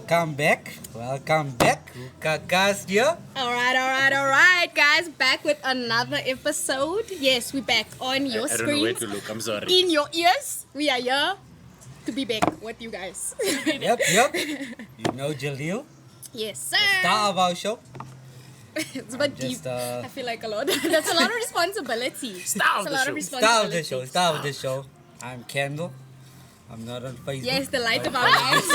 Welcome back. Hookah guys here. All right, guys. Back with another episode. Yes, we're back on your I don't know where screens, to look. I'm sorry. in your ears. We are here to be back with you guys. Yep. You know Jaleel, Yes, sir. star of our show. It's a bit deep. Just, I feel like a lot. That's a lot of responsibility. Star of It's a the lot show. of Star of responsibility. the show. I'm Kendall. I'm not on Facebook. Yes, the light of our lives.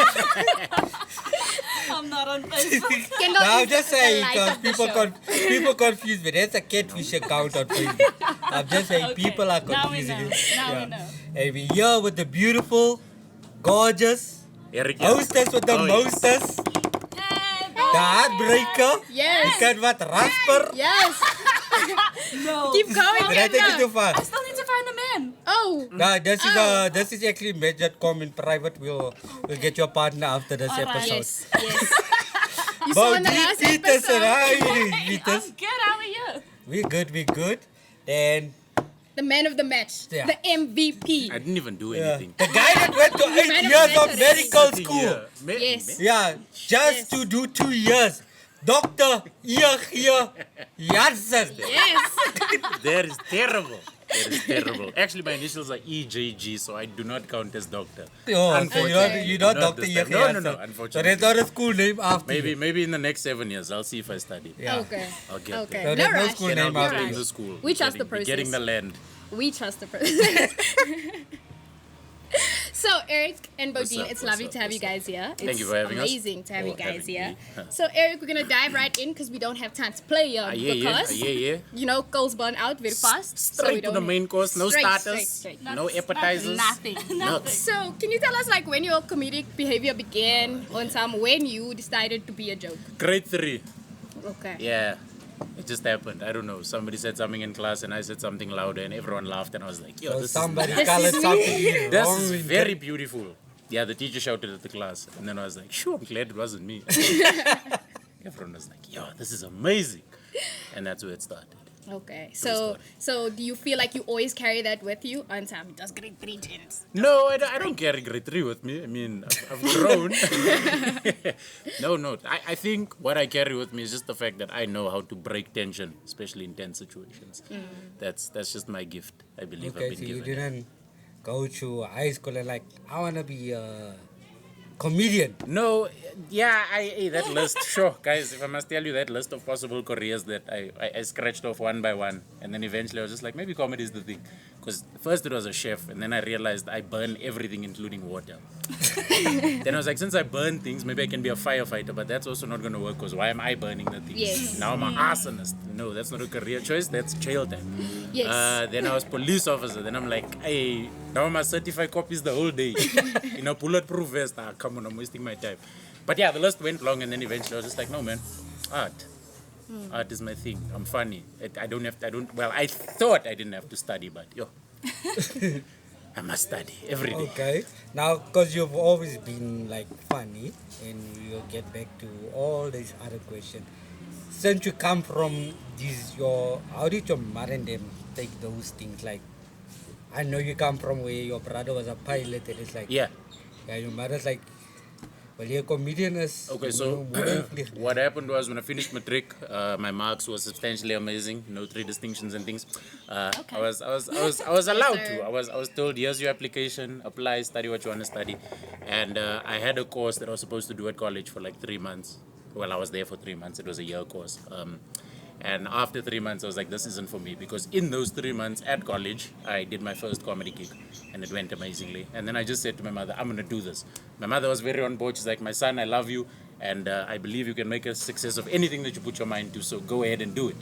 I'm not on Facebook. Kendall No, I'm is just the saying light because of the show. people confuse me. There's a catfish account on Facebook. I'm just saying Okay, people are now we confusing know. me. Now we know. And we're here with the beautiful, gorgeous Eric Jansen. hostess with the Oh, yes. mostess, the heartbreaker. Yes. You got what? Rasper. Yes. No. Keep going, Did I take it Kendall. too far? I still need to find the man. Oh. No, this is actually measured comment private. We'll get your partner after this Alright. episode. Yes. You saw in the last episode. I'm good. How are you? We good. Then The man of the match. Yeah. The MVP. I didn't even do yeah, anything. the guy that went to 8 Man of years the of match medical Sitting school. here. Yes. Yeah, just to do 2 years. Dr. Eric Jansen. Yes. That is terrible. That is terrible. Actually, my initials are EJG, so I do not count as doctor. Oh, so Unfortunately. you're not Not Dr. this Eric time. No, Jansen. So unfortunately. there's not a school name after you. Maybe in the next 7 years, I'll see if I study. Yeah. Okay. I'll get Okay. So there. there's No no rush. school Then I'll name be after getting you. the school. We trust the Getting- Getting process. the land. We trust the process. So, Eric and What's Bodine, up, it's what's lovely up, to have you what's up? guys here. Thank It's you for having us. amazing to have you For guys having here. me. Huh. So, Eric, we're going to dive right in because we don't have time to play because, Yeah. you know, goals burn out very fast. so we Straight to don't the main course, no Straight, starters, straight. no appetizers. Nothing. So, can you tell us, like, when your comedic behavior began on when you decided to be a joke? Grade 3. Okay. Yeah. It just happened. I don't know. Somebody said something in class and I said something louder and everyone laughed and I was like, yo, So this somebody This colored is me. something This wrong is with very them. beautiful. Yeah, the teacher shouted at the class. And then I was like, sure, I'm glad it wasn't me. Everyone was like, yo, this is amazing. And that's where it started. Okay. story. So do you feel like you always carry that with you on time? Does grade 3 gents? No, I don't carry grade 3 with me. I mean, I've grown. No. I think what I carry with me is just the fact that I know how to break tension, especially in tense situations. That's just my gift. I believe Okay, I've so been you given. didn't go to high school and like, I want to be a comedian. No, yeah, that list, sure, guys, if I must tell you that list of possible careers that I scratched off one by one, and then eventually I was just like, maybe comedy is the thing. Because first it was a chef, and then I realized I burn everything, including water. Then I was like, since I burn things, maybe I can be a firefighter, but that's also not going to work, because why am I burning the things? Yes. Now I'm an arsonist. No, that's not a career choice, that's jail time. Yes. Then I was police officer, then I'm like, hey, now I'm a certified copies the whole day. In a bulletproof vest. Come on, I'm wasting my time. But yeah, the list went long, and then eventually I was just like, no, man, art. Art is my thing. I'm funny. I thought I didn't have to study, but yo, I must study every day. Okay. Now, because you've always been like funny, and we'll get back to all these other questions. Since you come from how did your mother and them take those things? Like, I know you come from where your brother was a pilot, and it's like, Yeah. your mother's like, well, you're a comedian is. Okay, so what happened was when I finished matric, my marks were substantially amazing. No 3 distinctions and things. I was allowed to. I was told, here's your application, apply, study what you want to study, and I had a course that I was supposed to do at college for like 3 months. Well, I was there for 3 months. It was a year course. And after 3 months, I was like, this isn't for me. Because in those 3 months at college, I did my first comedy gig. And it went amazingly. And then I just said to my mother, I'm going to do this. My mother was very on board. She's like, my son, I love you. And I believe you can make a success of anything that you put your mind to. So go ahead and do it.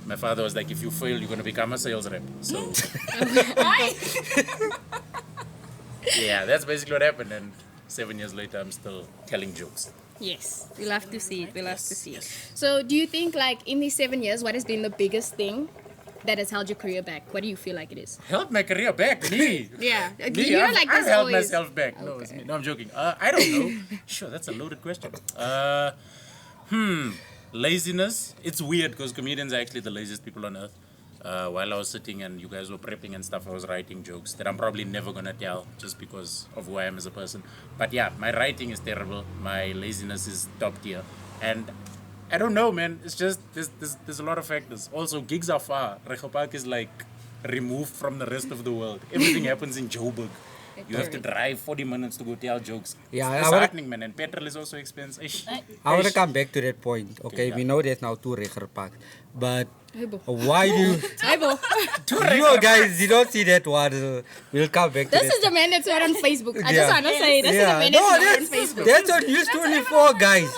My father was like, if you fail, you're going to become a sales rep. So, yeah, that's basically what happened. And 7 years later, I'm still telling jokes. Yes, we love to see it. We love to see it. Yes. So, do you think, like, in these 7 years, what has been the biggest thing that has held your career back? What do you feel like it is? Held my career back, me. Yeah, Me, you're I've, like I've this held always. myself back. No, it's me. No, I'm joking. I don't know. Sure, that's a loaded question. Laziness. It's weird because comedians are actually the laziest people on earth. while I was sitting and you guys were prepping and stuff, I was writing jokes that I'm probably never gonna tell just because of who I am as a person. But yeah, my writing is terrible. My laziness is top tier, and I don't know, man. It's just there's a lot of factors. Also, gigs are far. Recho Park is like removed from the rest of the world. Everything happens in Joburg. You have to drive 40 minutes to go tell jokes. Yeah, it's I wanna- disheartening, man. And petrol is also expensive. I want to come back to that point. Okay, yeah. we know there's now 2 Reger Parks, but why do you? Hi, Bo. You guys, you don't see that one. We'll come back to This that. is the man that's not on Facebook. I Yeah. just want to say, this is the man no, that's not on that's, Facebook. that's on News 24, guys.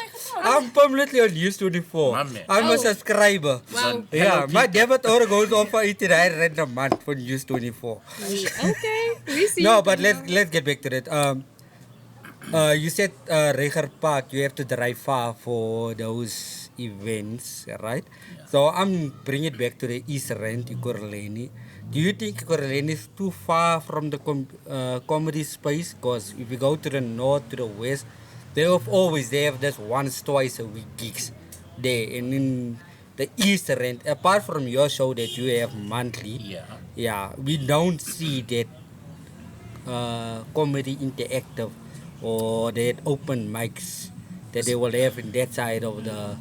I'm permanently on News 24. My man. I'm a Oh. subscriber. Wow. Yeah, my debit order goes off for 89 rand a month for News 24. Okay, we see. No, but let's get back to that. You said Reger Park, you have to drive far for those events, right? So I'm bringing it back to the East Rand, Ekurhuleni. Do you think Ekurhuleni is too far from the comedy space? Because if you go to the north, to the west, they have this once, twice a week gigs there. And in the East Rand, apart from your show that you have monthly, Yeah. we don't see that comedy interactive or that open mics that they will have in that side of the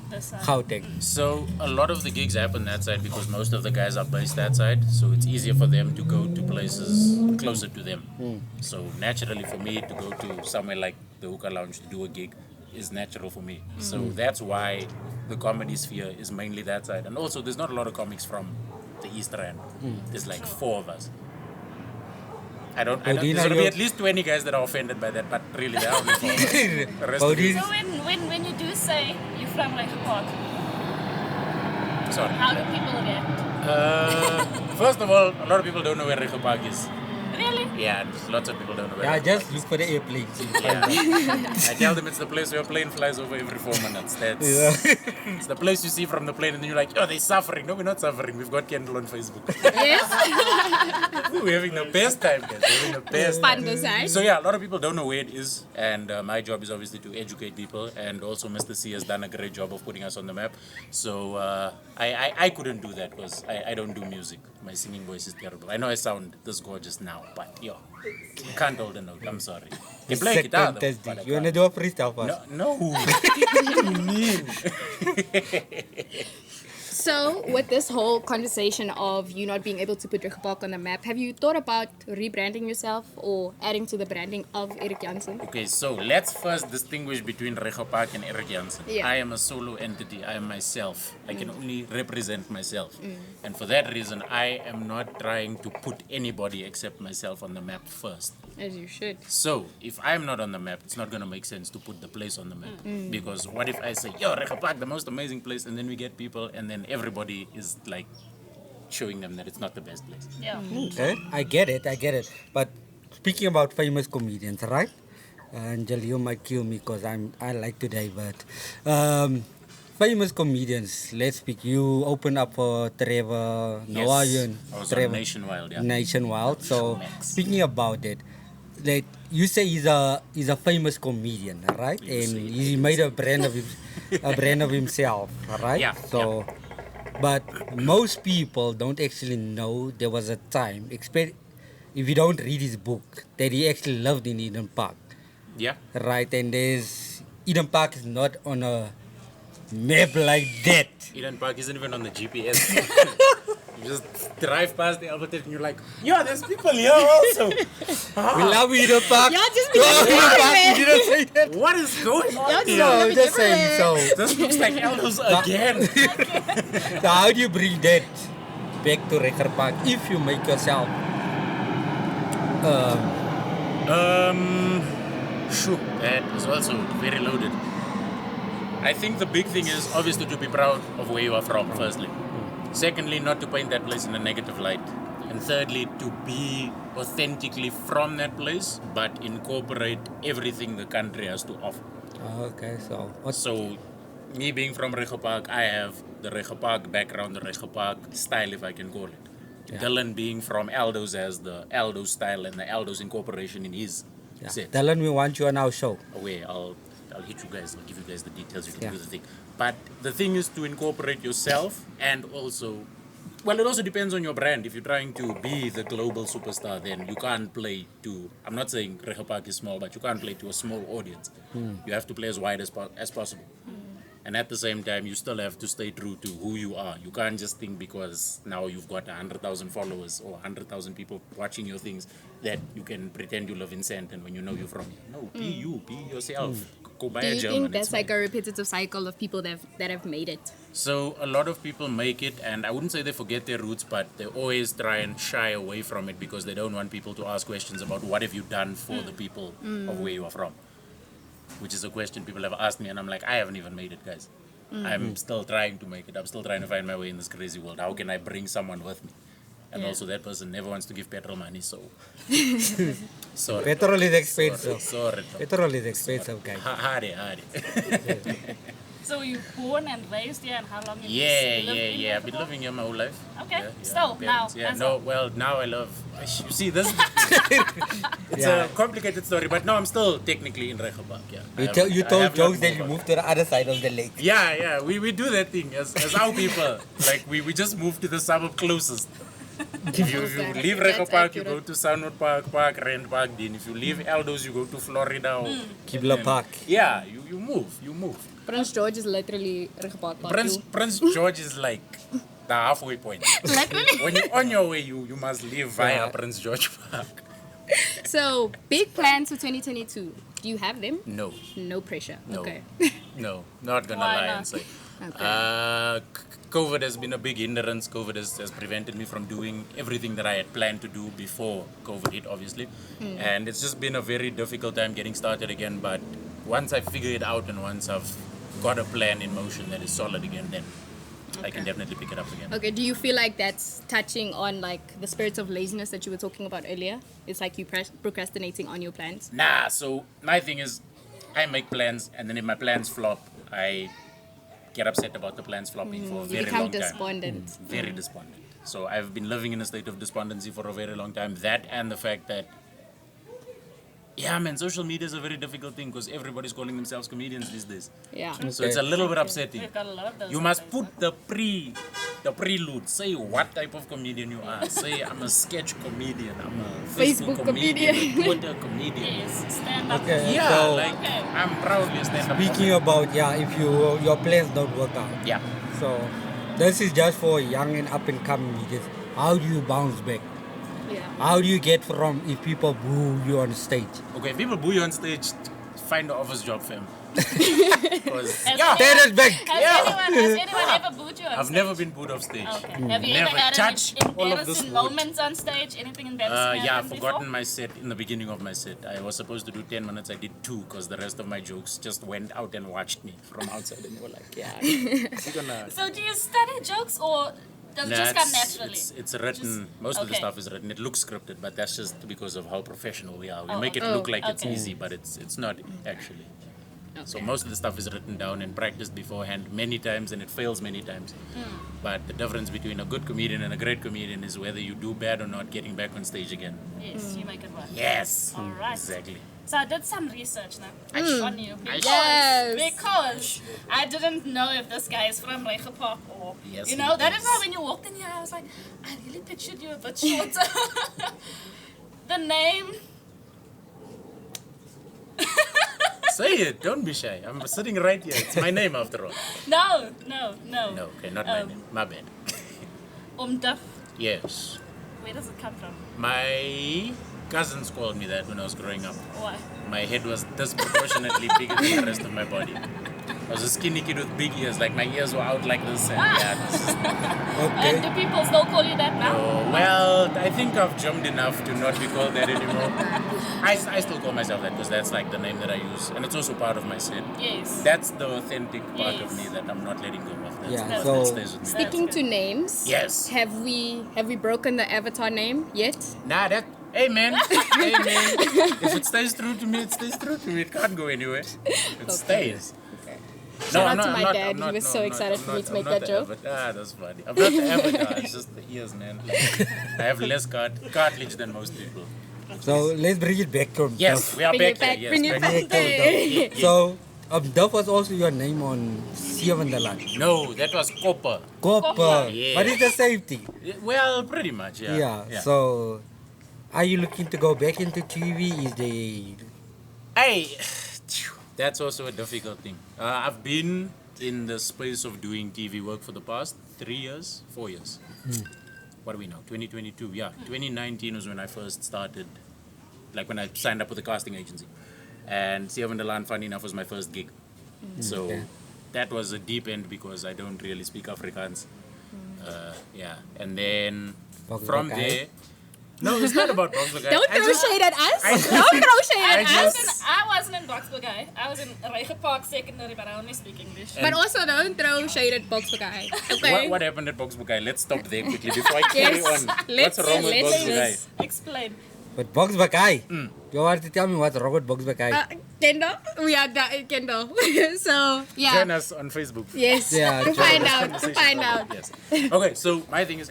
Gauteng. So a lot of the gigs happen that side because most of the guys are based that side. So it's easier for them to go to places closer to them. So naturally for me to go to somewhere like the Hookah Lounge to do a gig is natural for me. So that's why the comedy sphere is mainly that side. And also there's not a lot of comics from the East Rand. There's like 4 of us. I don't there's Bodina, gonna be you- at least 20 guys that are offended by that, but really there are only 4 of us. The rest of Bodina- So when you do say you're from Recho Park, sorry. how do people react? First of all, a lot of people don't know where Recho Park is. Really? Yeah, lots of people don't know where Yeah, Recho just Park look for the airplanes. Yeah. I tell them it's the place where a plane flies over every 4 minutes. That's it's the place you see from the plane, and then you're like, oh, they're suffering. No, we're not suffering. We've got Kendall on Facebook. Yes. We're having the best time, guys. We're having the best time. Fun to say. So yeah, a lot of people don't know where it is, and my job is obviously to educate people. And also, Mr. C has done a great job of putting us on the map. So I couldn't do that because I don't do music. My singing voice is terrible. I know I sound this gorgeous now, but yo, can't hold a note. I'm sorry. You play guitar though, but I You want to can't. do a freestyle first? No. What do you mean? So, with this whole conversation of you not being able to put Recho Park on the map, have you thought about rebranding yourself or adding to the branding of Eric Jansen? Okay, so let's first distinguish between Recho Park and Eric Jansen. Yeah. I am a solo entity. I am myself. I can only represent myself. And for that reason, I am not trying to put anybody except myself on the map first. As you should. So, if I'm not on the map, it's not going to make sense to put the place on the map. Because what if I say, yo, Recho Park, the most amazing place, and then we get people, and then everybody is like showing them that it's not the best place. Yeah. Okay, I get it. But speaking about famous comedians, right? Angel, you might kill me because I like to divert. Famous comedians, let's speak. You open up for Trevor Noah. Yes, I was on Nationwide, yeah. Nationwide. So Max. speaking about it, like you say he's a famous comedian, right? You And say it, he made a brand of himself, right? Yeah, So, but most people don't actually know there was a time, if you don't read his book, that he actually lived in Eden Park, Yeah. right? And Eden Park is not on a map like that. Eden Park isn't even on the GPS. You just drive past the Albertine and you're like, yo, there's people here also. We love Eden Park. Y'all just Go be Eden Park. everywhere. You didn't say that. What is going on Y'all here? No, just saying so. This looks like Eldos again. So how do you bring that back to Reker Park if you make yourself Shoot, that is also very loaded. I think the big thing is obviously to be proud of where you are from, firstly. Secondly, not to paint that place in a negative light. And thirdly, to be authentically from that place, but incorporate everything the country has to offer. okay, so what's So, me being from Recho Park, I have the Recho Park background, the Recho Park style, if I can call it. Dylan being from Aldo's has the Aldo style and the Aldo's incorporation in his set. Dylan, we want you on our show. Away, I'll hit you guys. I'll give you guys the details. You can Yeah. do the thing. But the thing is to incorporate yourself and also Well, it also depends on your brand. If you're trying to be the global superstar, then you can't play to. I'm not saying Reho Park is small, but you can't play to a small audience. You have to play as wide as possible. And at the same time, you still have to stay true to who you are. You can't just think because now you've got 100,000 followers or 100,000 people watching your things that you can pretend you live in Sandton when you know you're from here. No, be you, be yourself. Go buy Do a you German. think that's it's like fine. a repetitive cycle of people that have made it? So a lot of people make it, and I wouldn't say they forget their roots, but they always try and shy away from it because they don't want people to ask questions about what have you done for the people of where you are from, which is a question people have asked me, and I'm like, I haven't even made it, guys. I'm still trying to make it. I'm still trying to find my way in this crazy world. How can I bring someone with me? And also that person never wants to give petrol money, so sorry. Petrol is expensive. Sorry. Petrol is expensive, guys. Hardy. So you born and raised here, and how long have you Yeah. lived in I've been Rehoboth? living here my whole life. Okay. Yeah, Still, parents, now, Yeah, as no, of- well, now I love. You see, this it's Yeah. a complicated story, but no, I'm still technically in Rehoboth. Yeah. You told jokes that you moved to the other side of the lake. Yeah. We do that thing as our people. Like we just move to the suburb closest. If you leave That's Rehoboth, you go accurate. to Sunwood Park, Rand Park. Then if you leave Eldos, you go to Florida. Or, Kibla Park. Yeah, you move. Prince George is literally Rehoboth. Prince George is like the halfway point. Literally. When you're on your way, you must leave via Yeah. Prince George Park. So, big plans for 2022. Do you have them? No, No pressure. No. Okay. no, not gonna Why lie not? and say. Okay. COVID has been a big hindrance. COVID has prevented me from doing everything that I had planned to do before COVID hit, obviously. And it's just been a very difficult time getting started again. But once I figure it out and once I've got a plan in motion that is solid again, then I can definitely pick it up again. Okay, do you feel like that's touching on like the spirits of laziness that you were talking about earlier? It's like you procrastinating on your plans? Nah, so my thing is, I make plans, and then if my plans flop, I get upset about the plans flopping for a You very become long time. despondent. Very despondent. So I've been living in a state of despondency for a very long time. That and the fact that, yeah, man, social media is a very difficult thing because everybody's calling themselves comedians these days. Yeah. So it's a little bit upsetting. We've got a lot of those. You must nowadays, put the prelude. Say what type of comedian you are. Say I'm a sketch comedian. I'm a Facebook, Facebook comedian. comedian. A Twitter comedian. Yes, stand up. Okay. Yeah, So- like Okay. I'm proudly a stand-up. Speaking about, if your plans don't work out. Yeah. So this is just for young and up and coming comedians. How do you bounce back? Yeah. How do you get from if people boo you on stage? Okay, people boo you on stage. Find the office job, fam. 'Cause- Has yeah. That is back. Has anyone ever booed you on I've stage? never been booed off stage. Okay. Have you ever Never had touch any all of this embarrassing wood. moments on stage? Anything embarrassing Yeah, I've happened forgotten before? my set in the beginning of my set. I was supposed to do 10 minutes. I did 2 because the rest of my jokes just went out and watched me from outside, and they were like, "Yeah, you're gonna." So do you study jokes or does it just come naturally? It's written. Most of the okay. stuff is written. It looks scripted, but that's just because of how professional we are. We Oh, make it okay. look like it's Okay. easy, but it's not actually. So Okay. most of the stuff is written down and practiced beforehand many times, and it fails many times. But the difference between a good comedian and a great comedian is whether you do bad or not getting back on stage again. Yes, you make it work. Yes. All right. Exactly. So I did some research now on you Yes. because I didn't know if this guy is from Rehoboth or Yes, you know he that is. is why when you walked in here I was like I really pictured you a bit shorter. The name. Say it. Don't be shy. I'm sitting right here. It's my name after all. No. No, okay, not my name. My bad. Umdaf. Yes. Where does it come from? My cousins called me that when I was growing up. Why? My head was disproportionately bigger than the rest of my body. I was a skinny kid with big ears, like my ears were out like this. And yeah, this is, Okay. And do people still call you that now? well, I think I've jumped enough to not be called that anymore. I still call myself that because that's like the name that I use, and it's also part of my set. Yes. That's the authentic part of Yes. me that I'm not letting go of. That's, Yeah, that so- stays with me. Sticking to names. Yes. Have we broken the avatar name yet? Nah, that. Hey man, hey man. If it stays true to me, it stays true to me. It can't go anywhere. It stays. Okay. No, Shout I'm out to not- my I'm not- dad. I'm He not- was no, so I'm excited not- for I'm me not- to make I'm not that the joke. avatar. That's funny. I'm not the avatar. It's just the ears, man. Like, I have less cartilage than most people. So let's bring it back to Yes, we are Bring back it back. here. Yes, Bring it back back. here. So That was also your name on Sevendeland. No, that was Copper. Copper. Yeah. But it's the same thing. Well, pretty much, yeah. Yeah. So, are you looking to go back into TV? Is the Hey, that's also a difficult thing. I've been in the space of doing TV work for the past 3 years, 4 years. What do we know? 2022, yeah. 2019 was when I first started, like when I signed up with the casting agency. And Sevendeland, funny enough, was my first gig. So Okay. that was a deep end because I don't really speak Afrikaans. Yeah. And then Box from Bakai. there, no, it's not about Box Bakai. Don't I throw just- shade at us. I just- Don't throw shade I at just- us. I wasn't in Boxburg. I was in Reiche Park Secondary, but I only speak English. But also don't throw shade at Box Guy. Okay. What happened at Box Bakai? Let's stop there quickly before I carry Yes, on. let's- What's wrong with let's Box do Bakai? this. Explain. but Box Bakai? You want to tell me what's wrong with Box Bakai? Kendall, we are Kendall. So yeah. Join us on Facebook. Yes. Yeah, To join find us. out. To find out. Yes. Okay, so my thing is,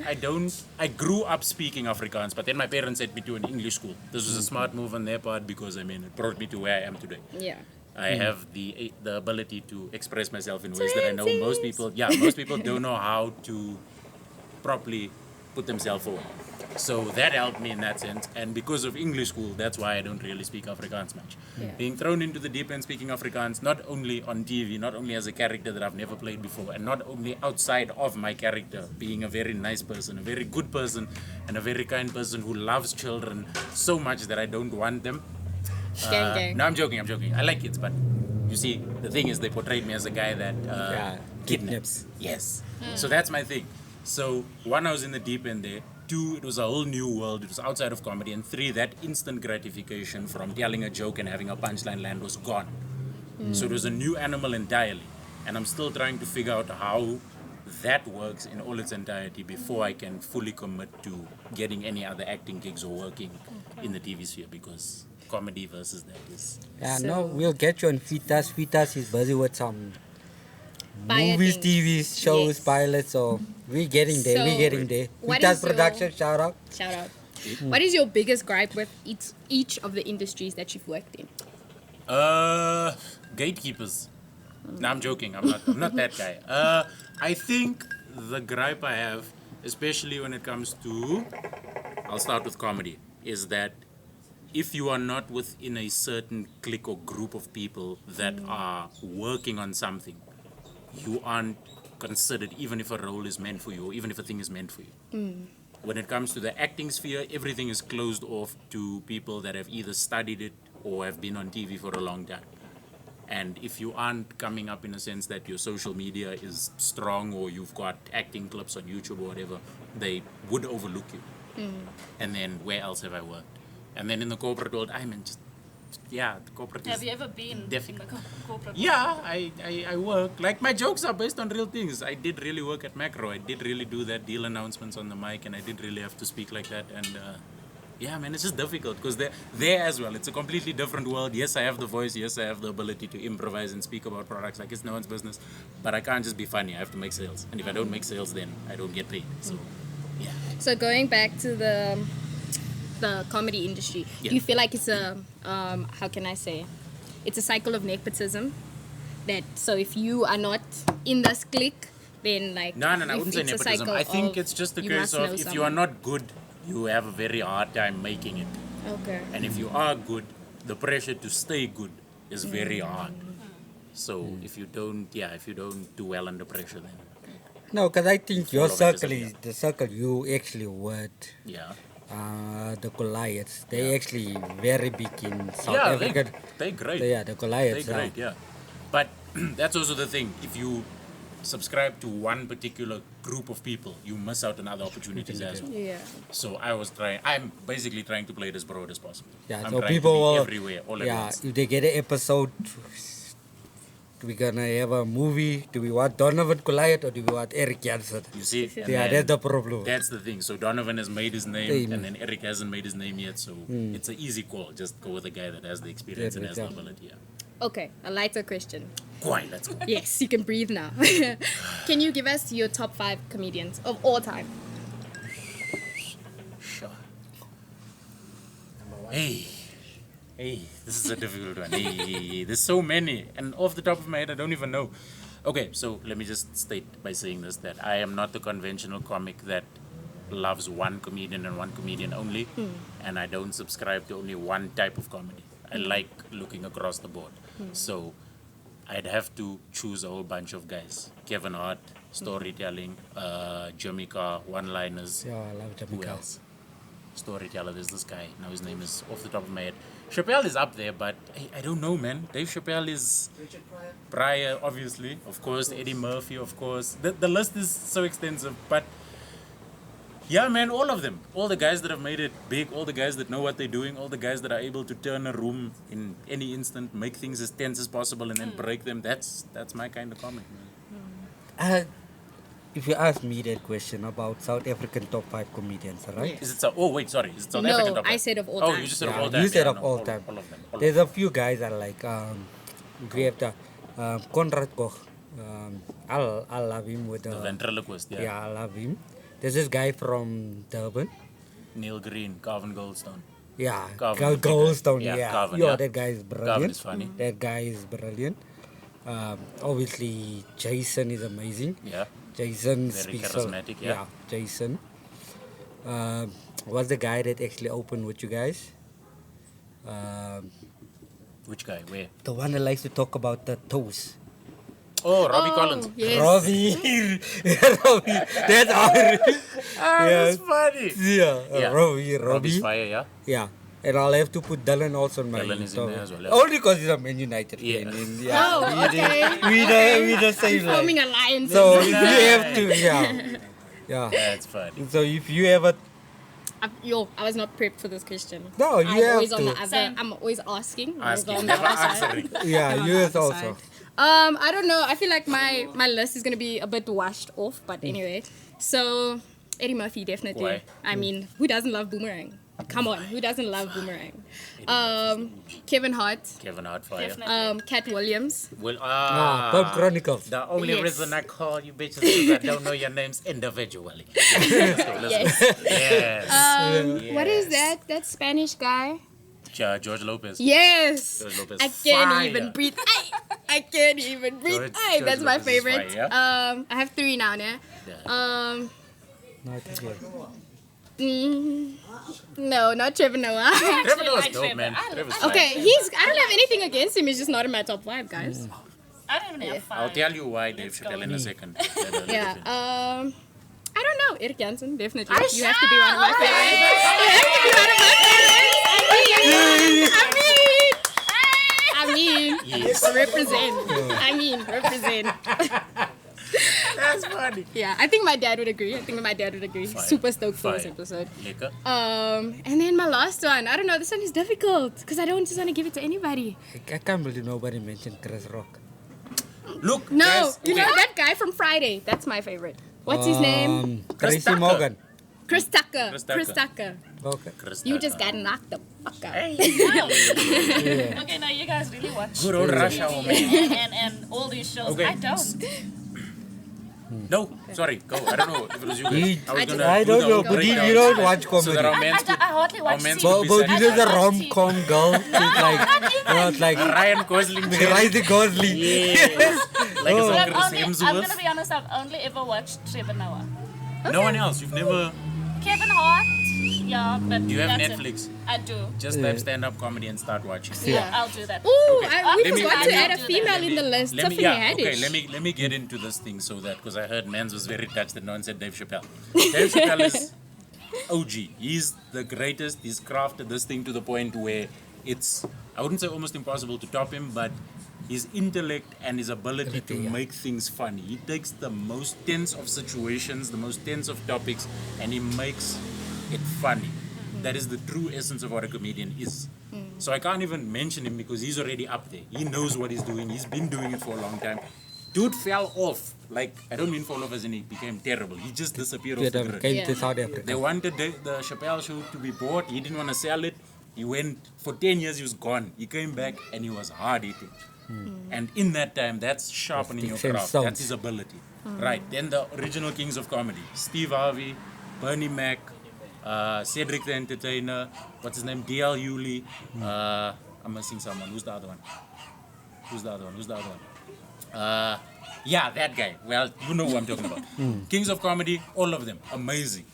I grew up speaking Afrikaans, but then my parents sent me to an English school. This was a smart move on their part because, I mean, it brought me to where I am today. Yeah. I have the ability to express myself in ways that I know most people don't know how to properly put themselves forward. So that helped me in that sense. And because of English school, that's why I don't really speak Afrikaans much. Yeah. Being thrown into the deep end speaking Afrikaans, not only on TV, not only as a character that I've never played before, and not only outside of my character, being a very nice person, a very good person, and a very kind person who loves children so much that I don't want them. Gang, gang. No, I'm joking. I like kids, but you see, the thing is, they portrayed me as a guy that kidnaps. Yes. So that's my thing. So, one, I was in the deep end there. 2, it was a whole new world. It was outside of comedy. And 3, that instant gratification from telling a joke and having a punchline land was gone. So it was a new animal entirely. And I'm still trying to figure out how that works in all its entirety before I can fully commit to getting any other acting gigs or working in the TV sphere, because comedy versus that is... Yeah, So- no, we'll get you on Fitas. Fitas is busy with some Fire movies, things. TV shows, Yes. pilots. So we're getting there. So, we're getting there. what Fitas is your- production, shout out. Shout out. What is your biggest gripe with each of the industries that you've worked in? Gatekeepers. No, I'm joking. I'm not that guy. I think the gripe I have, especially when it comes to, I'll start with comedy, is that if you are not within a certain clique or group of people that are working on something, you aren't considered, even if a role is meant for you, or even if a thing is meant for you. When it comes to the acting sphere, everything is closed off to people that have either studied it or have been on TV for a long time. And if you aren't coming up in a sense that your social media is strong, or you've got acting clips on YouTube or whatever, they would overlook you. And then where else have I worked? And then in the corporate world, I mean, the corporate Have is... you ever been in the corporate? Yeah, I work. Like, my jokes are based on real things. I did really work at Macro. I did really do that deal announcements on the mic, and I did really have to speak like that. And yeah, man, it's just difficult because there as well, it's a completely different world. Yes, I have the voice. Yes, I have the ability to improvise and speak about products like it's no one's business. But I can't just be funny. I have to make sales. And if I don't make sales, then I don't get paid. So, yeah. So going back to the comedy industry, Yeah. do you feel like it's a how can I say, it's a cycle of nepotism? That so if you are not in this clique, then like No, I if wouldn't say it's a nepotism. cycle I think of it's just a you case must of know if you someone. are not good, you have a very hard time making it. Okay. And if you are good, the pressure to stay good is very hard. So if you don't do well under pressure, then No, because I think your All of it is circle a- is the circle you actually worked. yeah. The Goliaths, they actually very big in South Yeah, Africa. they're great. Yeah, the Goliaths. They're great, yeah. But that's also the thing. If you subscribe to one particular group of people, you miss out on other opportunities as well. Yeah. So I'm basically trying to play it as broad as possible. Yeah, I'm so trying people to be will, everywhere, all at yeah, once. if they get an episode, do we gonna have a movie? Do we want Donovan Goliath or do we want Eric Jansen? You see? And Yeah, then that's the problem. That's the thing. So Donovan has made his name, Name. and then Eric hasn't made his name yet. So it's an easy call. Just go with the guy that has the experience Yeah, and has the yeah. ability. Yeah. Okay, a lighter question. Go on, let's go. Yes, you can breathe now. Can you give us your top 5 comedians of all time? Sure. Hey, Hey, this is a difficult one. Hey, there's so many. And off the top of my head, I don't even know. Okay, so let me just state by saying this that I am not the conventional comic that loves one comedian and one comedian only. And I don't subscribe to only one type of comedy. I like looking across the board. So I'd have to choose a whole bunch of guys. Kevin Hart, storytelling, Jamaica, one-liners. Yeah, I love Who Jamaica. else? Storyteller, there's this guy. Now his name is off the top of my head. Chappelle is up there, but I don't know, man. Dave Chappelle is... Pryor, obviously. Of course, Eddie Murphy, of course. The list is so extensive, but... Yeah, man, all of them. All the guys that have made it big, all the guys that know what they're doing, all the guys that are able to turn a room in any instant, make things as tense as possible, and then break them. That's my kind of comic, man. If you ask me that question about South African top 5 comedians, right? Is it so? Oh wait, sorry. Is it South African? No, top I five? said of all Oh, time. you just said Yeah, of all time. you said Yeah, of no, all time. All of them. All of There's them. a few guys that are like, we have the Conrad Koch. I love him with The ventriloquist, yeah. yeah, I love him. There's this guy from Durban. Neil Green, Calvin Goldstone. Yeah, Calvin, Goldstone. yeah, Yeah, Calvin, Yo, yeah. that guy is brilliant. Calvin is funny. That guy is brilliant. Obviously, Jason is amazing. Yeah. Jason Very speaks charismatic, yeah. Jason. Was the guy that actually opened with you guys? Which guy? Where? The one that likes to talk about the toes. Oh, Robbie Collins. Yes. Robbie. Robbie. That's our. That's funny. Yeah, Yeah. Robbie. Robbie's fire, yeah. Yeah. And I'll have to put Dylan also on my Dylan is in top. there as well, yeah. Only because he's a Man United Yeah. fan. And Oh, okay. we the same like. Forming alliances. So if you have to, yeah. That's funny. So if you ever, I was not prepped for this question. No, you I'm have always on to. the other. I'm always asking. I'm Asking, on the never other side. answering. yeah, I'm on you the have other also. side. I don't know. I feel like my list is gonna be a bit washed off, but anyway. So Eddie Murphy definitely. Why? I mean, who doesn't love Boomerang? Come on, who doesn't love Boomerang? Kevin Hart, Kevin Hart fire. Definitely. Cat Williams. Well, Pump Chronicles. the only Yes. reason I call you bitches is I don't know your names individually. Yes. Yes. What is that? That Spanish guy? George Lopez. Yes. George Lopez. I can't Fire. even breathe. I can't even breathe. George That's my Lopez is favorite. fire, I have 3 now, né? Yeah. No, I think No, not Trevor Noah. Trevor Noah's like dope, Trevor. man. I love Trevor's him. fire. Okay, I don't have anything against him. He's just not in my top 5, guys. I don't even have 5. I'll tell you why, Dave Let's go. Chappelle, in a second. Yeah. I don't know. Eric Jansen, definitely. You have to be one of my favorites. I mean, Yes. represent. That's funny. Yeah, I think my dad would agree. Fire. Super stoked for this Fire. episode. Liquor. And then my last one. I don't know. This one is difficult because I don't just want to give it to anybody. I can't believe nobody mentioned Chris Rock. Look, No, guys, you okay. know that guy from Friday. That's my favorite. What's his name? Tracy Tucker. Morgan. Chris Tucker. Chris Tucker. Chris Tucker. Okay. Chris You Tucker. just got knocked the fuck out. Yeah. Okay, now you guys really watch Good old Rush Hour, man. and all these shows. Okay. I don't. No, sorry, go. I don't know if it was you guys. He- I was gonna I do don't the know, whole but you breakdown don't watch So comedy. that our men's could, I hardly watch men's TV. could be But sad. you know the rom-com girl? It's like, it's like Ryan Gosling. Ryan Gosling. Yes. Like Oh. a I'm, Chris only, I'm Hemsworth. gonna be honest, I've only ever watched Trevor Noah. No one else. You've never. Kevin Hart, yeah, but Do you have that's Netflix? It. I do. Just type stand-up comedy and start watching. Yeah, I'll do that. Ooh, we Let me- forgot let to me- add a female in the list. Let me, Tiffany yeah, Haddish. okay. Let me get into this thing so that because I heard Mans was very touched that no one said Dave Chappelle. Dave Chappelle is OG. He's the greatest. He's crafted this thing to the point where it's, I wouldn't say almost impossible to top him, but his intellect and his ability to make things funny. He takes the most tense of situations, the most tense of topics, and he makes it funny. That is the true essence of what a comedian is. So I can't even mention him because he's already up there. He knows what he's doing. He's been doing it for a long time. Dude fell off. Like, I don't mean fall off as in he became terrible. He just disappeared off the grid. Came to Yeah. South They Africa. wanted the Chappelle show to be bought. He didn't want to sell it. He went for 10 years. He was gone. He came back and he was hard eating. And in that time, that's sharpening your Sticks and craft. stones. That's his ability. Right. Then the original kings of comedy: Steve Harvey, Bernie Mac, Cedric the Entertainer, what's his name, DL Yuli, I'm missing someone, who's the other one? Yeah, that guy. Well, you know who I'm talking about. Kings of Comedy, all of them, amazing.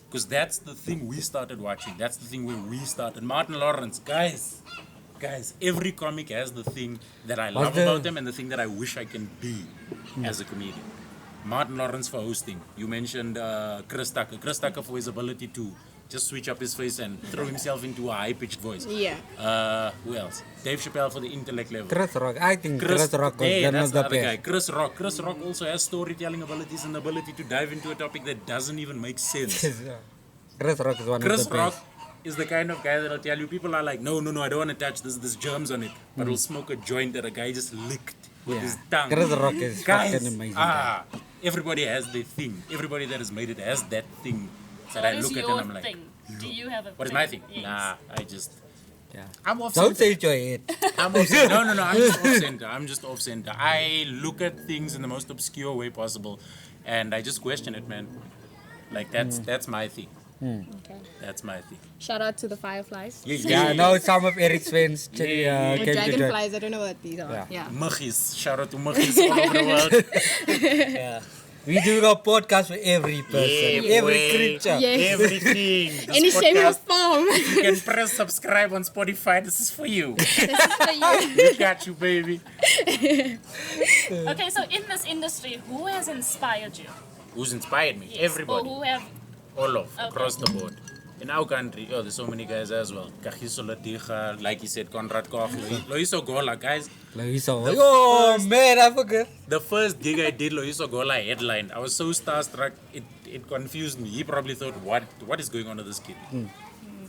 Because that's the thing we started watching. That's the thing where we started. Martin Lawrence, guys, every comic has the thing that I love about them and the thing that I wish I can be as a comedian. Martin Lawrence for hosting. You mentioned Chris Tucker. Chris Tucker for his ability to just switch up his face and throw himself into a high-pitched voice. Yeah. Who else? Dave Chappelle for the intellect level. Chris Rock. I think Chris Rock was one that's of the other guy. best. Chris Rock also has storytelling abilities and the ability to dive into a topic that doesn't even make sense. Chris Rock is one Chris of the Rock best. is the kind of guy that'll tell you, people are like, no, I don't want to touch this, there's germs on it. But he'll smoke a joint that a guy just licked with his tongue. Chris Rock is Guys, fucking amazing. Guy. everybody has their thing. Everybody that has made it has that thing that What I is look at your and I'm like, thing? Do you have a what is thing? my thing? Yes. Nah, I just, Yeah. I'm off Don't center. say it your head. I'm off center. No, I'm just off center. I'm just off center. I look at things in the most obscure way possible and I just question it, man. Like that's my thing. Okay. That's my thing. Shout out to the Fireflies. Yeah, I know some of Eric's friends Or came to join. dragonflies, I don't know what these are. Yeah. Yeah. Muggies. Shout out to Muggies all over the world. Yeah. We do a podcast for every person, Yeah, every boy. creature. Yes. Everything. This Any shape or podcast, form. you can press subscribe on Spotify. This is for you. This is for you. We got you, baby. Okay, so in this industry, who has inspired you? Who's inspired me? Yes. Everybody. Or who have All of, Okay. across the board. In our country, there's so many guys as well. Kagiso Latiga, like you said, Conrad Koch, Loiso Gola, guys. Oh man, I forgot. The first gig I did, Loiso Gola headline. I was so starstruck, it confused me. He probably thought, what is going on with this kid?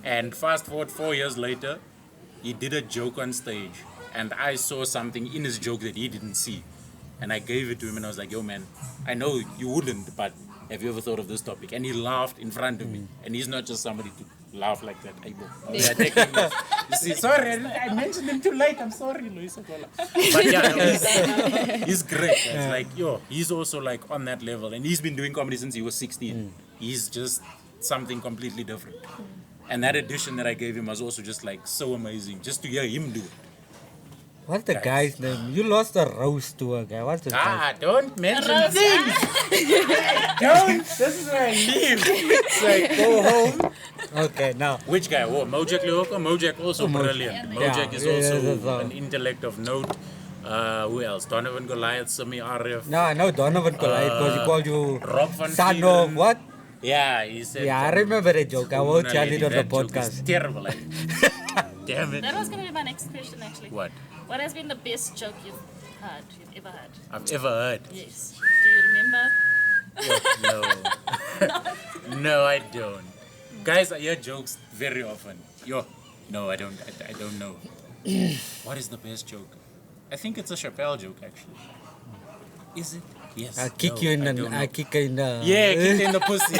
And fast forward 4 years later, he did a joke on stage. And I saw something in his joke that he didn't see. And I gave it to him and I was like, yo man, I know you wouldn't, but have you ever thought of this topic? And he laughed in front of me. And he's not just somebody to laugh like that. You see, sorry, I mentioned him too late. I'm sorry, Luis Okola. But yeah, no, he's great. It's like, he's also like on that level. And he's been doing comedy since he was 16. He's just something completely different. And that addition that I gave him was also just like so amazing. Just to hear him do it. What's the guy's name? You lost a roast to a guy. What's the guy? Don't mention things. Don't. This is where I live. It's like, go home. Okay, now. Which guy? Oh, Mojak Leoko. Mojak also brilliant. Mojak is Yeah, also that's an intellect of note. Who else? Donovan Goliath, Sami Arif. No, I know Donovan Collide because he called you Rob van son Vieren. of what? Yeah, he said. Yeah, I remember that joke. I won't tell it on the That joke is podcast. terrible. Like, damn it. That was going to be my next question, actually. What? What has been the best joke you've ever had? I've ever heard. Yes. Do you remember? No. No, I don't. Guys, I hear jokes very often. No, I don't know. What is the best joke? I think it's a Chappelle joke, actually. Is it? Yes. I kick No, you in I the. don't know. I kick you in the. Yeah, kicked in the pussy.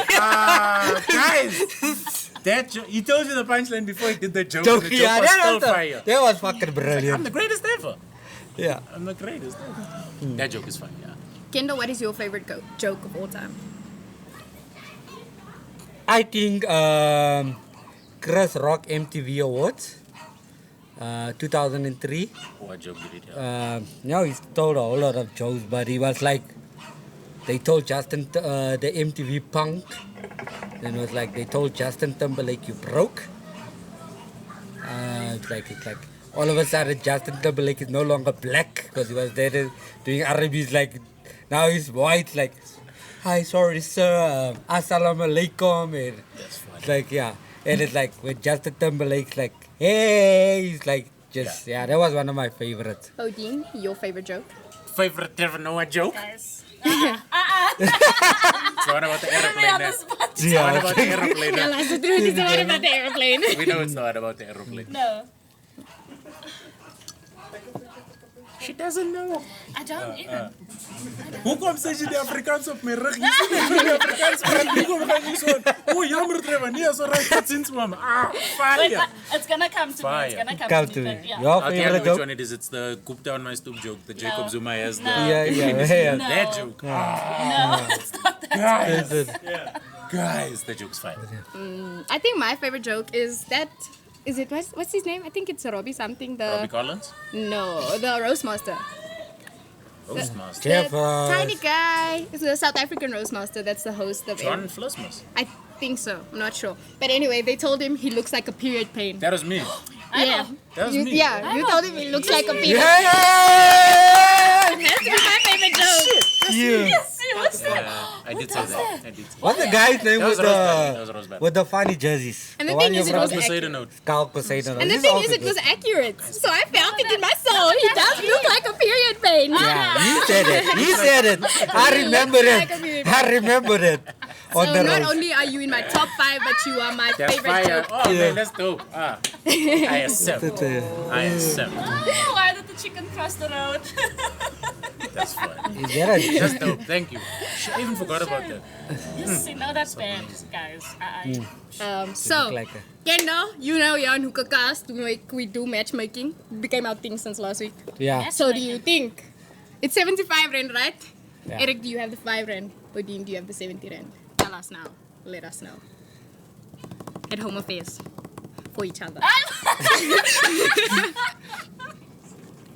Guys! That joke, he told you the punchline before he did the joke. Joke, And the joke yeah, was still fire. that was fucking I'm brilliant. the greatest ever. Yeah. I'm the greatest ever. That joke is fun, yeah. Kendall, what is your favorite joke of all time? I think Chris Rock MTV Awards, 2003. What joke did he tell? He's told a whole lot of jokes, but he was like, they told Justin, the MTV Punk, then it was like, they told Justin Timberlake, you broke. It's like, all of a sudden Justin Timberlake is no longer black, because he was there doing Arabic, like, now he's white, like, hi, sorry sir, assalamu alaikum, and That's funny. it's like, yeah, and it's like, when Justin Timberlake's like, hey, he's like, just, yeah, that was one of my favorites. Odin, your favorite joke? Favorite Trevor Noah joke? Guys. It's the one about the aeroplane. on eh? the spot. It's the one about the aeroplane. eh? That's the truth. It's the one about the airplane. We know it's the one about the aeroplane. No. She doesn't know. I don't even. Hoekom sê jy die Afrikaans op my rug? Jy sien net die Afrikaans praat. Hoekom gaan jy so? O, jammer Trevor. Nee, so reg tot ziens mama. Wait, Fire. it's gonna come to me. It's Fire. gonna Come come to to me. me. Yeah. Your I'll tell you favorite which joke? one it is. It's the Coop Down My Stoop joke. The Jacob Zuma has the No. Yeah. that joke. No, it's not that. Guys. This is- Guys, the joke's fine. I think my favorite joke is that. Is it what's his name? I think it's Robbie something. Robbie Collins? No, the roast master. Roast Master. The Jeffers. tiny guy. It's the South African roast master. That's the host of John it. Flusmus. I think so. I'm not sure. But anyway, they told him he looks like a period pain. That was me. Yeah. That was you, me. Yeah, you told him he looks like a period. Yeah! It has to be my favorite joke. Yeah. Yes, what's that? I did say that. I did say What's the guy's name That was with Rosebud. That was Rosebud. with the funny jerseys? And the one thing you is, it brought? was Poseidon accurate. note. Carl Poseidon. And the This thing also is, it was good. accurate. So I felt it in my soul. He does look like a period pain. Yeah, he said it. He said it. I remember Like a it. period I remember it. On So the not road. only are you in my top 5, but you are my That's favorite fire. joke. Oh, Yeah. man, that's dope. I accept. I accept. Oh, why did the chicken cross the road? That's fine. Is that a That's dope. Thank you. I even forgot about that. Yes, you know that's bad, guys. So, like a- Kendall, you know you're on Hookah Cast. We do matchmaking. It became our thing since last week. Yeah. So do you think it's 75 rand, right? Yeah. Eric, do you have the 5 rand? Odin, do you have the 70 rand? Tell us now. Let us know. At home affairs. For each other.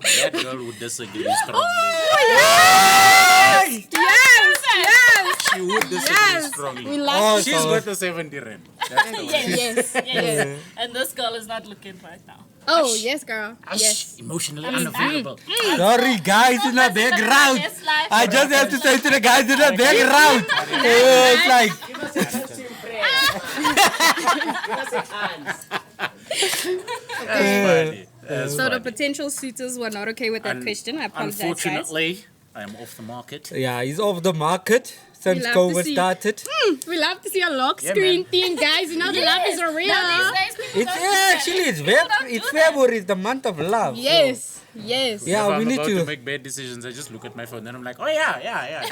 That girl would disagree strongly. Yes! Yes! She would disagree Yes! strongly. We love Oh, She's so- got the 70 rand. That's the one. Yes. Yes. And this girl is not looking right now. Oh, yes, girl. Yes. Emotionally unavailable. Sorry, guys in the background. Best life. I just have to say to the guys in the background. It's like, That's funny. That's So the funny. potential suitors were not okay with that question. I apologize, guys. Unfortunately, I'm off the market. yeah, he's off the market since We'll have to COVID see. started. We love to see a lock Yeah, screen man. thing, guys. You know the love is real. Now these days, people It's don't do that. actually it's People don't it's do that. February, it's the month of love. so- Yes. Yes. Yeah, if we I'm need about to. to make bad decisions, I just look at my phone and I'm like, oh yeah.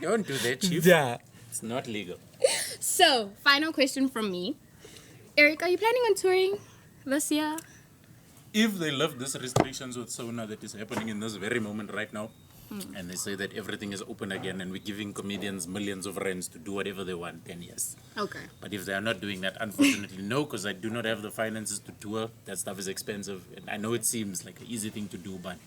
Don't do that, chief. Yeah. It's not legal. So, final question from me. Eric, are you planning on touring this year? If they lift these restrictions with sauna that is happening in this very moment right now, and they say that everything is open again and we're giving comedians millions of rands to do whatever they want, then yes. Okay. But if they are not doing that, unfortunately, no, because I do not have the finances to tour. That stuff is expensive. And I know it seems like an easy thing to do, but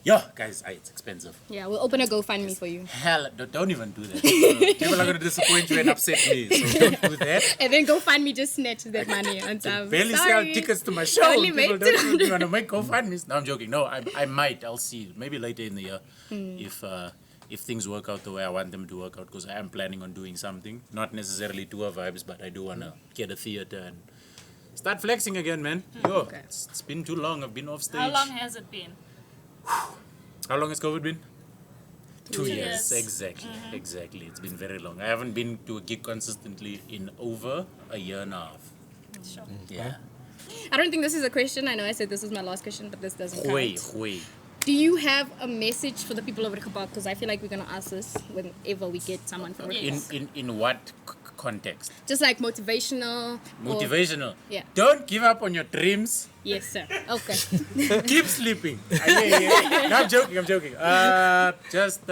yeah, guys, it's expensive. Yeah, we'll open a GoFundMe for you. Hell, don't even do that. People are going to disappoint you and upset me, so don't do that. And then GoFundMe just snatches that money on top. Barely sell Sorry. tickets to my show. Only People made don't even want to make GoFundMes. No, I'm joking. No, I might. I'll see. Maybe later in the year if things work out the way I want them to work out. Because I am planning on doing something. Not necessarily tour vibes, but I do want to get a theater and start flexing again, man. Yo, Okay. it's been too long. I've been off stage. How long has it been? How long has COVID been? 2 years. years. Exactly. Exactly. It's been very long. I haven't been to a gig consistently in over a year and a half. Sure. Yeah. I don't think this is a question. I know I said this is my last question, but this doesn't count. Hui. Do you have a message for the people of Hookah? Because I feel like we're going to ask this whenever we get someone from Hookah. Yes. In what context? Just like motivational. or- Motivational. Yeah. Don't give up on your dreams. Yes, sir. Okay. Keep sleeping. No, I'm joking. Just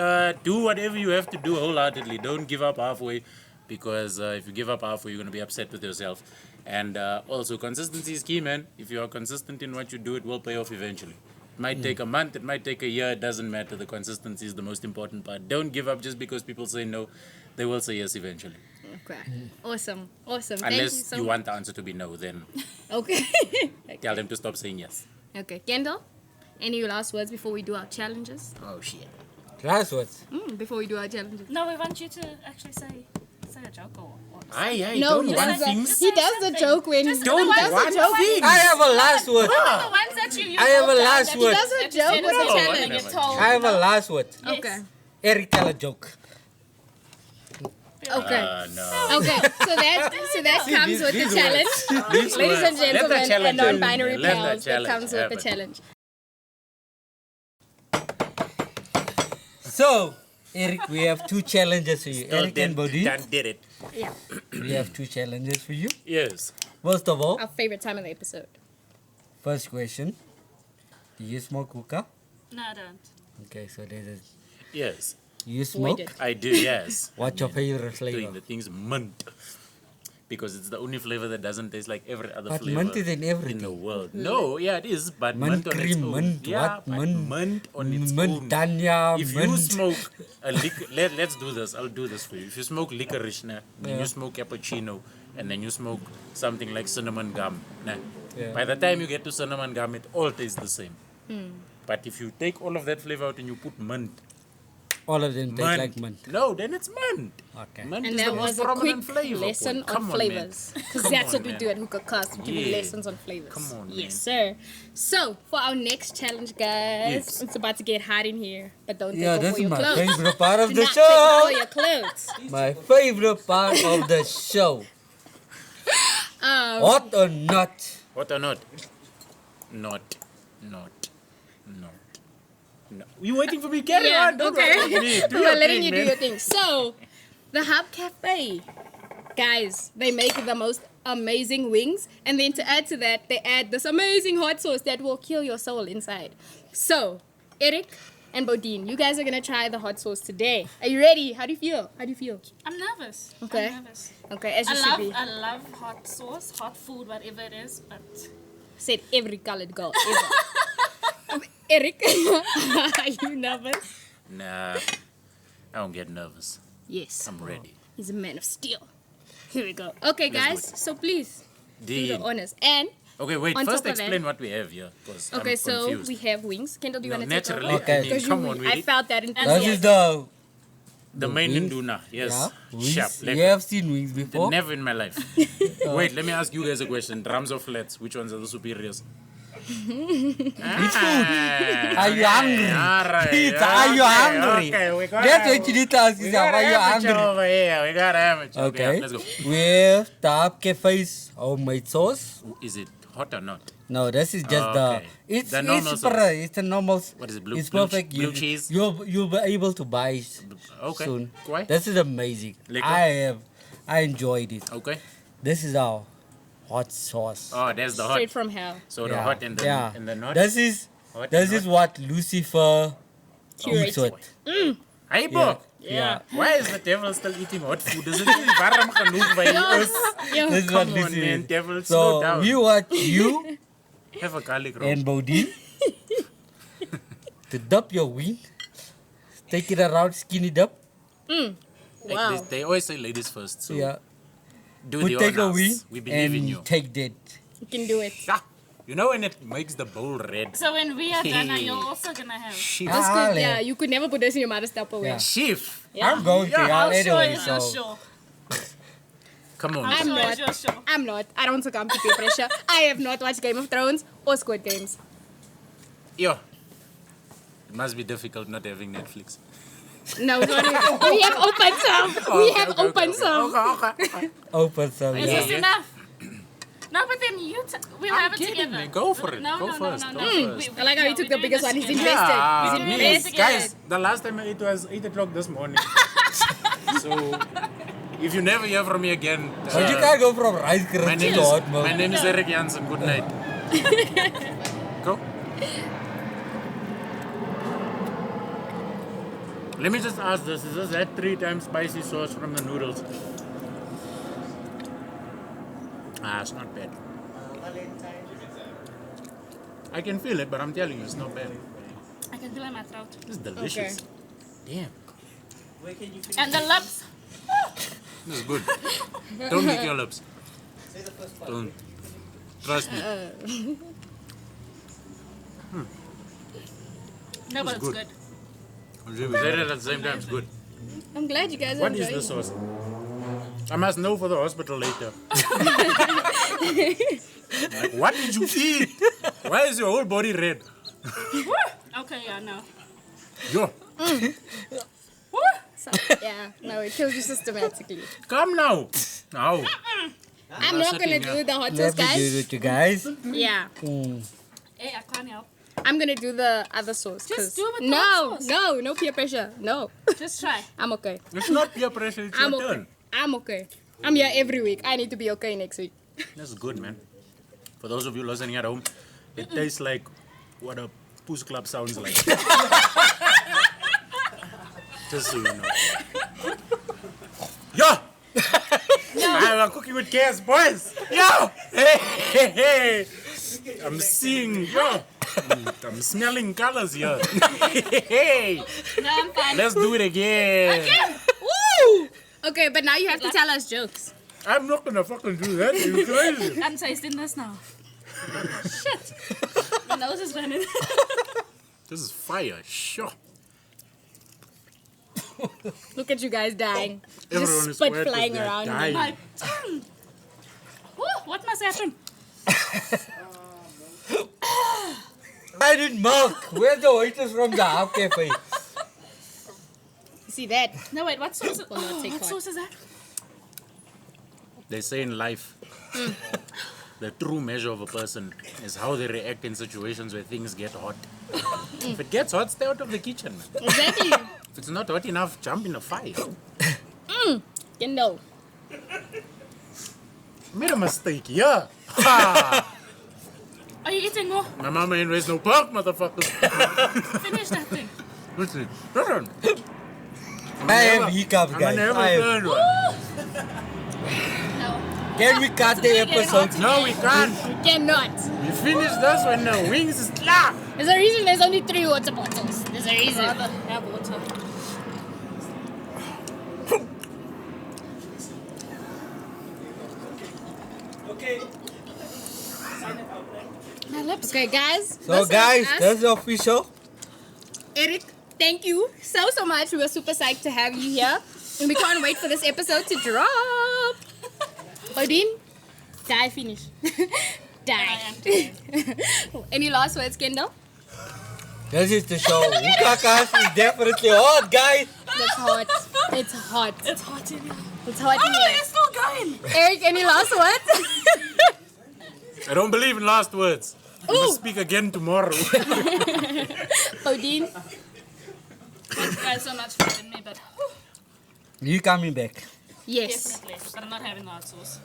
do whatever you have to do wholeheartedly. Don't give up halfway, because if you give up halfway, you're going to be upset with yourself. And also, consistency is key, man. If you are consistent in what you do, it will pay off eventually. It might take a month, it might take a year, it doesn't matter. The consistency is the most important part. Don't give up just because people say no. They will say yes eventually. Okay. Awesome. Thank you Unless so you much. want the answer to be no, then Okay. tell them to stop saying yes. Okay. Kendall, any last words before we do our challenges? Oh, shit. Last words. Before we do our challenges. No, we want you to actually say a joke or I No, don't he want does, things. he does the joke when Just he Don't does want the joke. things. I have a last word. the ones that you use I have all a the time last that word. He does a that you joke say with no, the No, challenge. and you're told I have a no. last word. Yes. Okay. Eric, tell a joke. Okay. No. Okay. So that comes with the these challenge. These Ladies and words. Let the gentlemen, challenge and non-binary happen. Let the pals, that challenge comes with the happen. challenge. So, Eric, we have two challenges for you. Eric and Bodhi, Did it. Yeah. we have two challenges for you. Yes. First of all, Our favorite time of the episode. first question. Do you smoke hookah? No, I don't. Okay, so there's a... Yes. You smoke? did. I do, yes. What's your favorite Doing flavor? the things mint. Because it's the only flavor that doesn't taste like every other But flavor mint is in in the everything. world. No, yeah, it is, but Mint mint on its cream, own. mint Yeah, what? but Mint- mint on its mint own. Tanya, If you mint. smoke a let's do this. I'll do this for you. If you smoke licorice, nah, then you smoke cappuccino, and then you smoke something like cinnamon gum, nah. Yeah. By the time you get to cinnamon gum, it all tastes the same. But if you take all of that flavor out and you put mint, All of them taste like mint. no, then it's mint. Okay. Mint And is the that most was a quick prominent flavor. lesson boy. Come on man. flavors. Because Come that's on, what we man. do at Hookah Cast. We give you Yeah. lessons on flavors. Come on, Yes, man. sir. So, for our next challenge, guys, Yes. it's about to get hot in here. But don't Yeah, take this off is all your my clothes. favorite part of Do the not take off all show. your clothes. My favorite part of the show. Hot or not? What or not? Not. No. You waiting for me? Carry Yeah, on. Don't okay. wait for me. Do We're your letting thing, you man. do your thing. So, the Hub Cafe, guys, they make the most amazing wings, and then to add to that, they add this amazing hot sauce that will kill your soul inside. So, Eric and Bodine, you guys are gonna try the hot sauce today. Are you ready? How do you feel? I'm nervous. Okay. I'm nervous. Okay, as you should be. I love hot sauce, hot food, whatever it is, but Said every colored girl ever. Eric, are you nervous? Nah, I don't get nervous. Yes. I'm ready. He's a man of steel. Here we go. Okay, Let's do guys. it. So please do the Dean. honors. And Okay, wait. On First, top of explain that- what we have here, because okay, I'm so confused. we have wings. Kendall, do you No, want to take naturally, over? Okay. I mean, Because come on, I really. felt that This is enthusiasm. the The main wings. Nduna, yes. Yeah. Sharp, Wings. lekker. You have seen wings before? Never in my life. Wait, let me ask you guys a question. Drums or flats? Which ones are the superiors? Are you hungry? Alright, Pizza, are you hungry? Okay, we got That's what you need to ask We yourself. got Are you amateur hungry? over here. We got amateur. Okay. Let's go. We have the Hub Cafe's homemade sauce. Is it hot or not? No, this is just Okay. it's The normal it's sauce. it's a normal. What is it, blue- It's blue perfect. blue cheese? You'll be able to buy Okay. soon. Why? This is amazing. Lekker? I enjoyed it. Okay. This is our hot sauce. Oh, there's the hot. Straight from hell. So the hot and the not. This is Hot this and is what Lucifer Curated. eats with. Hey, Yeah. Bo. Yeah. Why is the devil still eating hot food? Is it really warm genoeg by us? Yeah. This is what Come this on, is. man. Devil, slow So down. we want you Have a garlic roll. and Bodine to dip your wing. Take it around, skinny dip. Like Wow. this, they always say ladies first. So Yeah. do We the take a honors. wing We believe in and you. take that. You can do it. Ah, you know when it makes the bowl red? so when we are done, are you also gonna have? Shit. That's Ah, good. Yeah, le. you could never put this in your mother's Tupperware. Yeah. Chief. I'm going to Yeah, y'all How sure anyway. is your So show? Come on. How I'm sure not. is your show? I'm not. I don't succumb to peer pressure. I have not watched Game of Thrones or Squid Games. Yo. It must be difficult not having Netflix. No, sorry. We have open some. We have open some. Okay. open so Is yeah. this enough? No, but then we'll have it Kidding, together. man. Go for it. No, Go no, first. no, Go no, no. first. I like how he took the biggest one. He's invested. Yeah, He's man. invested. Guys, the last time I ate was 8 o'clock this morning. So, if you never hear from me again, But you can't go from rice my crisp name to hot is milk. my name is Eric Jansen. Good night. Go. Let me just ask this: is this that 3 times spicy sauce from the noodles? Ah, it's not bad. I can feel it, but I'm telling you, it's not bad. I can feel it in my throat. It's delicious. Damn, And the lips. this is good. Don't lick your lips. Don't. Trust me. No, but It's it's good. good. We said it at the same time. It's good. I'm glad you guys are What is enjoying the sauce? I must know for the hospital later. Like, what did you eat? Why is your whole body red? Okay, yeah, no. Yo, So, yeah, no, it kills you systematically. come now. Now. I'm not gonna do the hot sauce, Let me do guys. it, you guys. Yeah, Hey, I can't help. I'm gonna do the other sauce. Just 'cause- do it with the no, hot sauce. no peer pressure. No, Just try. I'm okay. It's not peer pressure, it's I'm your okay. turn. I'm okay. I'm here every week. I need to be okay next week. That's good, man. For those of you listening at home, it tastes like what a Puss Club sounds like. Just so you know. Yo! I'm cooking with gas, boys. Yo! Hey! I'm seeing, I'm smelling colors here. Hey! No, I'm fine. Let's do it again. Woo! Okay, but now you have to tell us jokes. I'm not gonna fucking do that. You crazy? I'm tasting this now. Shit. My nose is running. This is fire. Sure. Look at you guys dying. Everyone Just is spit wet 'cause flying they're around. dying. My tongue. Woo, what must happen? I did milk. Where's the waiters from the Hub Cafe? See that? No, wait, what sauce? Will not take What part. sauce is that? They say in life, the true measure of a person is how they react in situations where things get hot. If it gets hot, stay out of the kitchen. Exactly. If it's not hot enough, jump in a fire. You know. Made a mistake, yeah. Ha! Are you eating more? My mama ain't raised no pork, motherfuckers. Finish that thing. Listen, listen. I have hiccups, I'm guys. never I have- third one. No. Can we cut the episode? No, we can't. You cannot. We finish this when the wings is klar. There's a reason there's only 3 water bottles. There's a reason. Rather have water. Okay. My lips. Okay, guys. So this guys, is us. that's official. Eric, thank you so much. We were super psyched to have you here. And we can't wait for this episode to drop. Odin, die finish. Die. Any last words, Kendall? This is the show. Hookah is definitely hot, guys. That's hot. It's hot. It's hot in here. It's hot Oh, in here. it's still going. Eric, any last words? I don't believe in last words. We Ooh. must speak again tomorrow. Odin, Thank you guys so much for having me, but You coming back? yes. definitely. But I'm not having hot sauce.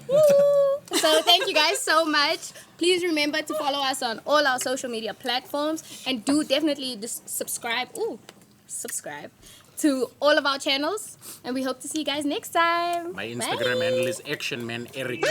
So thank you guys so much. Please remember to follow us on all our social media platforms and do definitely subscribe. Subscribe to all of our channels. And we hope to see you guys next time. My Bye. Instagram handle is actionmaneric.